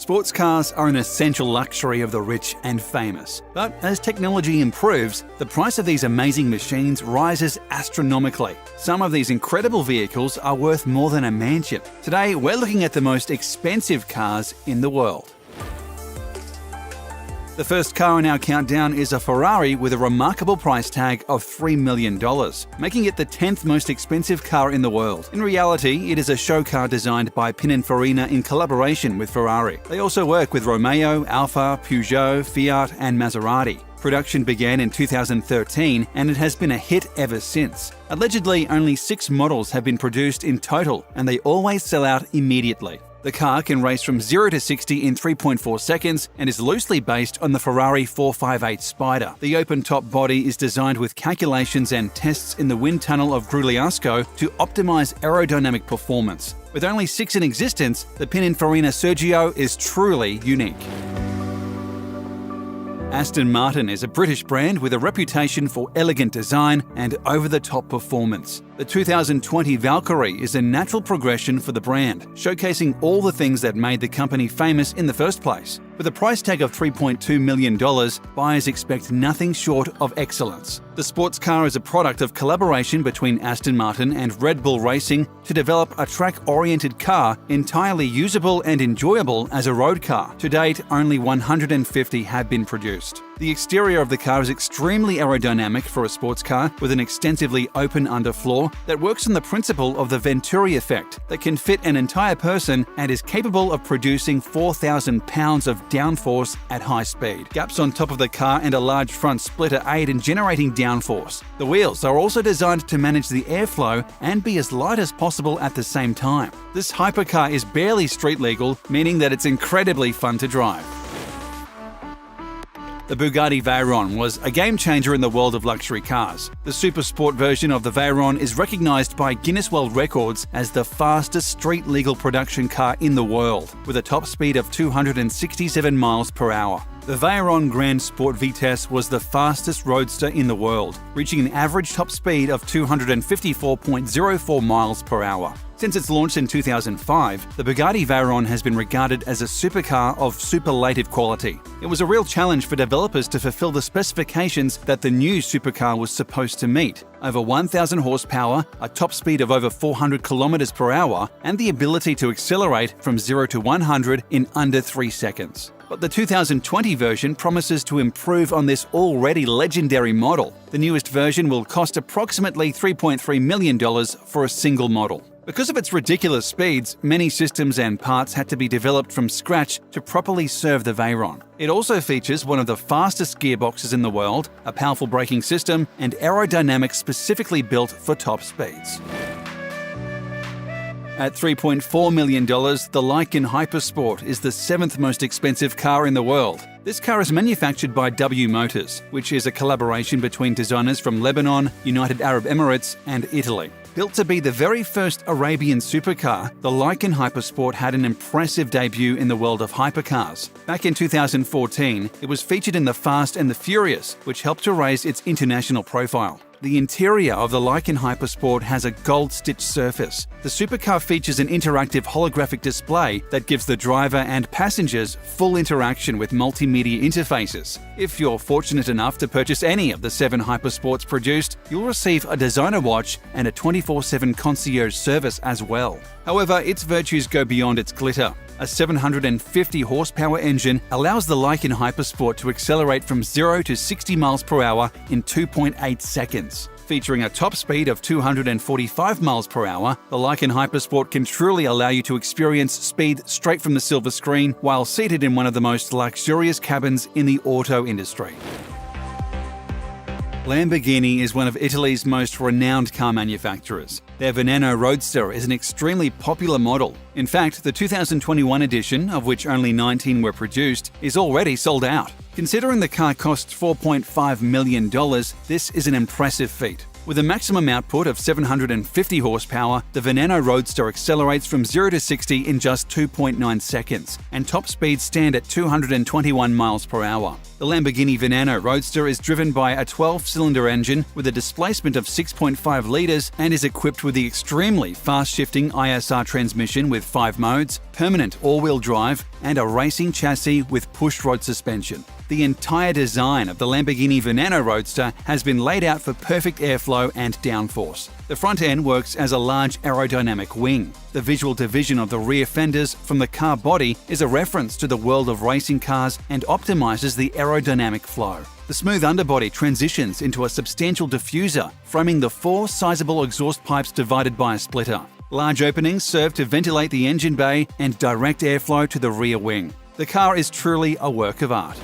Sports cars are an essential luxury of the rich and famous. But as technology improves, the price of these amazing machines rises astronomically. Some of these incredible vehicles are worth more than a mansion. Today, we're looking at the most expensive cars in the world. The first car in our countdown is a Ferrari with a remarkable price tag of $3 million, making it the 10th most expensive car in the world. In reality, it is a show car designed by Pininfarina in collaboration with Ferrari. They also work with Romeo, Alfa, Peugeot, Fiat and Maserati. Production began in 2013 and it has been a hit ever since. Allegedly, only 6 models have been produced in total and they always sell out immediately. The car can race from 0 to 60 in 3.4 seconds and is loosely based on the Ferrari 458 Spider. The open-top body is designed with calculations and tests in the wind tunnel of Grugliasco to optimize aerodynamic performance. With only 6 in existence, the Pininfarina Sergio is truly unique. Aston Martin is a British brand with a reputation for elegant design and over-the-top performance. The 2020 Valkyrie is a natural progression for the brand, showcasing all the things that made the company famous in the first place. With a price tag of $3.2 million, buyers expect nothing short of excellence. The sports car is a product of collaboration between Aston Martin and Red Bull Racing to develop a track-oriented car entirely usable and enjoyable as a road car. To date, only 150 have been produced. The exterior of the car is extremely aerodynamic for a sports car with an extensively open underfloor that works on the principle of the Venturi effect that can fit an entire person and is capable of producing 4,000 pounds of downforce at high speed. Gaps on top of the car and a large front splitter aid in generating downforce. The wheels are also designed to manage the airflow and be as light as possible at the same time. This hypercar is barely street legal, meaning that it's incredibly fun to drive. The Bugatti Veyron was a game-changer in the world of luxury cars. The super sport version of the Veyron is recognized by Guinness World Records as the fastest street-legal production car in the world, with a top speed of 267 miles per hour. The Veyron Grand Sport Vitesse was the fastest roadster in the world, reaching an average top speed of 254.04 miles per hour. Since its launch in 2005, the Bugatti Veyron has been regarded as a supercar of superlative quality. It was a real challenge for developers to fulfill the specifications that the new supercar was supposed to meet: over 1,000 horsepower, a top speed of over 400 kilometers per hour, and the ability to accelerate from 0 to 100 in under 3 seconds. But the 2020 version promises to improve on this already legendary model. The newest version will cost approximately $3.3 million for a single model. Because of its ridiculous speeds, many systems and parts had to be developed from scratch to properly serve the Veyron. It also features one of the fastest gearboxes in the world, a powerful braking system, and aerodynamics specifically built for top speeds. At $3.4 million, the Lykan Hypersport is the 7th most expensive car in the world. This car is manufactured by W Motors, which is a collaboration between designers from Lebanon, United Arab Emirates, and Italy. Built to be the very first Arabian supercar, the Lykan Hypersport had an impressive debut in the world of hypercars. Back in 2014, it was featured in The Fast and the Furious, which helped to raise its international profile. The interior of the Lykan Hypersport has a gold-stitched surface. The supercar features an interactive holographic display that gives the driver and passengers full interaction with multimedia interfaces. If you're fortunate enough to purchase any of the 7 Hypersports produced, you'll receive a designer watch and a 24/7 concierge service as well. However, its virtues go beyond its glitter. A 750 horsepower engine allows the Lykan Hypersport to accelerate from 0 to 60 miles per hour in 2.8 seconds. Featuring a top speed of 245 miles per hour, the Lykan Hypersport can truly allow you to experience speed straight from the silver screen while seated in one of the most luxurious cabins in the auto industry. Lamborghini is one of Italy's most renowned car manufacturers. Their Veneno Roadster is an extremely popular model. In fact, the 2021 edition, of which only 19 were produced, is already sold out. Considering the car costs $4.5 million, this is an impressive feat. With a maximum output of 750 horsepower, the Veneno Roadster accelerates from 0 to 60 in just 2.9 seconds, and top speeds stand at 221 miles per hour. The Lamborghini Veneno Roadster is driven by a 12-cylinder engine with a displacement of 6.5 litres and is equipped with the extremely fast-shifting ISR transmission with 5 modes, permanent all-wheel drive, and a racing chassis with push-rod suspension. The entire design of the Lamborghini Veneno Roadster has been laid out for perfect airflow and downforce. The front end works as a large aerodynamic wing. The visual division of the rear fenders from the car body is a reference to the world of racing cars and optimizes the aerodynamic flow. The smooth underbody transitions into a substantial diffuser, framing the 4 sizable exhaust pipes divided by a splitter. Large openings serve to ventilate the engine bay and direct airflow to the rear wing. The car is truly a work of art.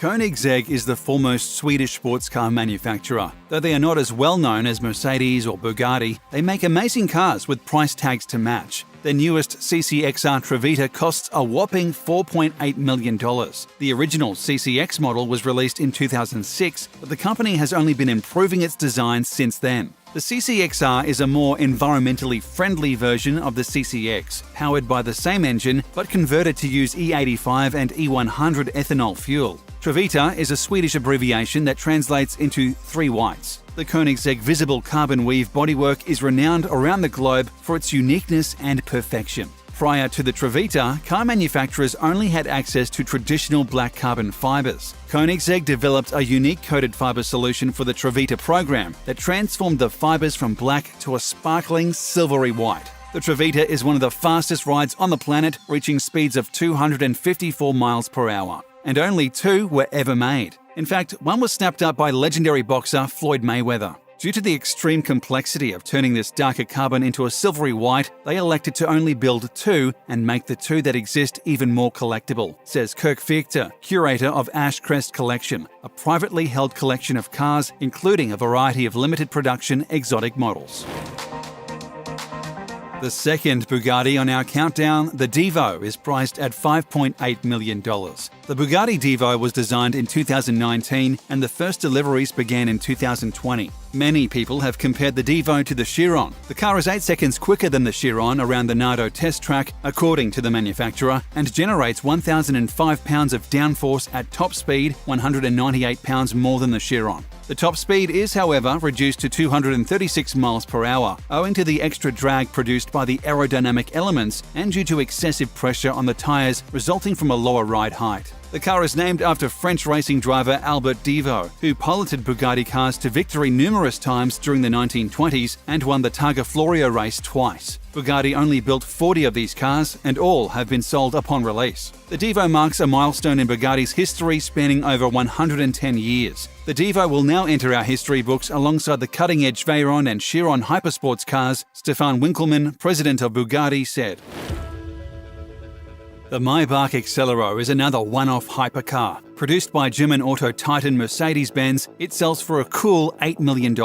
Koenigsegg is the foremost Swedish sports car manufacturer. Though they are not as well known as Mercedes or Bugatti, they make amazing cars with price tags to match. Their newest CCXR Trevita costs a whopping $4.8 million. The original CCX model was released in 2006, but the company has only been improving its design since then. The CCXR is a more environmentally friendly version of the CCX, powered by the same engine but converted to use E85 and E100 ethanol fuel. Trevita is a Swedish abbreviation that translates into 3 whites. The Koenigsegg visible carbon weave bodywork is renowned around the globe for its uniqueness and perfection. Prior to the Trevita, car manufacturers only had access to traditional black carbon fibers. Koenigsegg developed a unique coated fiber solution for the Trevita program that transformed the fibers from black to a sparkling silvery white. The Trevita is one of the fastest rides on the planet, reaching speeds of 254 miles per hour. And only 2 were ever made. In fact, one was snapped up by legendary boxer Floyd Mayweather. Due to the extreme complexity of turning this darker carbon into a silvery white, they elected to only build 2 and make the 2 that exist even more collectible, says Kirk Fichter, curator of Ashcrest Collection, a privately held collection of cars, including a variety of limited production exotic models. The second Bugatti on our countdown, the Divo, is priced at $5.8 million. The Bugatti Divo was designed in 2019 and the first deliveries began in 2020. Many people have compared the Divo to the Chiron. The car is 8 seconds quicker than the Chiron around the Nardo test track, according to the manufacturer, and generates 1,005 pounds of downforce at top speed, 198 pounds more than the Chiron. The top speed is, however, reduced to 236 miles per hour, owing to the extra drag produced by the aerodynamic elements and due to excessive pressure on the tyres resulting from a lower ride height. The car is named after French racing driver Albert Divo, who piloted Bugatti cars to victory numerous times during the 1920s and won the Targa Florio race twice. Bugatti only built 40 of these cars, and all have been sold upon release. The Divo marks a milestone in Bugatti's history spanning over 110 years. The Divo will now enter our history books alongside the cutting-edge Veyron and Chiron hypersports cars, Stefan Winkelmann, president of Bugatti, said. The Maybach Accelero is another one-off hypercar. Produced by German auto titan Mercedes-Benz, it sells for a cool $8 million.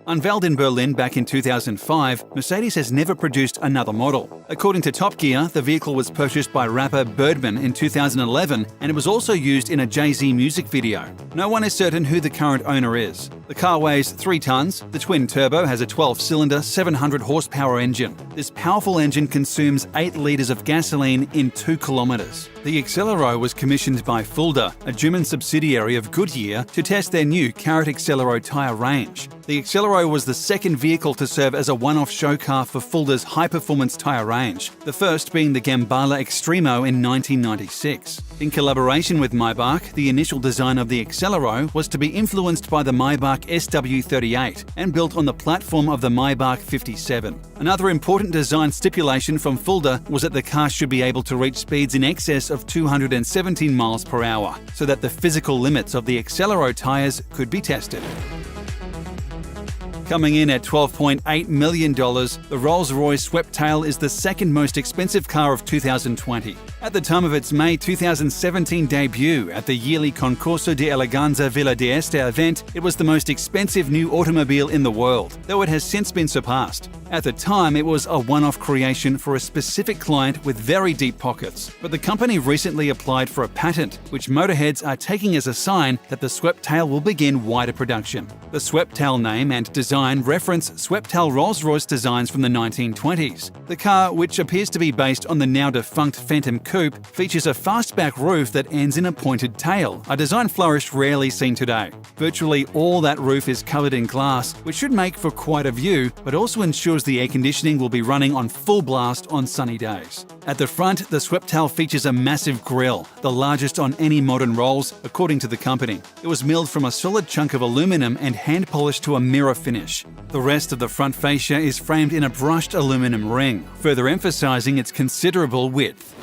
Unveiled in Berlin back in 2005, Mercedes has never produced another model. According to Top Gear, the vehicle was purchased by rapper Birdman in 2011, and it was also used in a Jay-Z music video. No one is certain who the current owner is. The car weighs 3 tons. The twin-turbo has a 12-cylinder, 700-horsepower engine. This powerful engine consumes 8 litres of gasoline in 2 kilometres. The Accelero was commissioned by Fulda, a German subsidiary of Goodyear, to test their new Carrot Accelero tyre range. The Accelero was the second vehicle to serve as a one-off show car for Fulda's high-performance tyre range, the first being the Gambala Extremo in 1996. In collaboration with Maybach, the initial design of the Accelero was to be influenced by the Maybach SW38 and built on the platform of the Maybach 57. Another important design stipulation from Fulda was that the car should be able to reach speeds in excess of 217 miles per hour, so that the physical limits of the Accelero tyres could be tested. Coming in at $12.8 million, the Rolls-Royce Sweptail is the second most expensive car of 2020. At the time of its May 2017 debut at the yearly Concurso de Eleganza Villa d'Este event, it was the most expensive new automobile in the world, though it has since been surpassed. At the time, it was a one-off creation for a specific client with very deep pockets, but the company recently applied for a patent, which motorheads are taking as a sign that the Sweptail will begin wider production. The Sweptail name and design reference Sweptail Rolls-Royce designs from the 1920s. The car, which appears to be based on the now-defunct Phantom Coupe, features a fastback roof that ends in a pointed tail, a design flourish rarely seen today. Virtually all that roof is covered in glass, which should make for quite a view, but also ensures the air conditioning will be running on full blast on sunny days. At the front, the Sweptail features a massive grille, the largest on any modern Rolls, according to the company. It was milled from a solid chunk of aluminum and hand-polished to a mirror finish. The rest of the front fascia is framed in a brushed aluminum ring, further emphasizing its considerable width.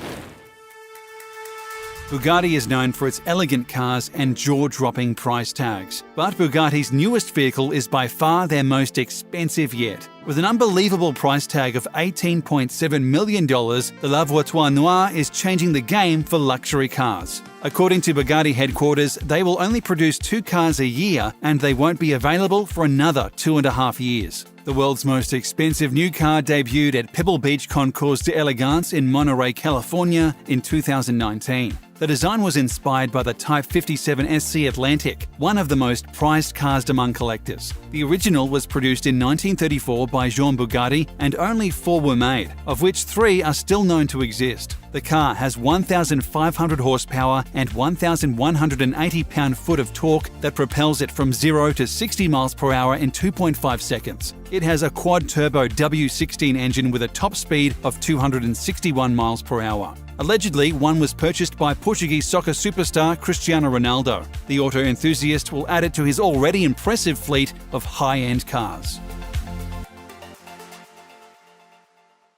Bugatti is known for its elegant cars and jaw-dropping price tags, but Bugatti's newest vehicle is by far their most expensive yet. With an unbelievable price tag of $18.7 million, the La Voiture Noire is changing the game for luxury cars. According to Bugatti headquarters, they will only produce 2 cars a year and they won't be available for another 2.5 years. The world's most expensive new car debuted at Pebble Beach Concours d'Elegance in Monterey, California in 2019. The design was inspired by the Type 57 SC Atlantic, one of the most prized cars among collectors. The original was produced in 1934 by Jean Bugatti and only 4 were made, of which 3 are still known to exist. The car has 1,500 horsepower and 1,180 pound-foot of torque that propels it from 0 to 60 miles per hour in 2.5 seconds. It has a quad-turbo W16 engine with a top speed of 261 miles per hour. Allegedly, one was purchased by Portuguese soccer superstar Cristiano Ronaldo. The auto enthusiast will add it to his already impressive fleet of high-end cars.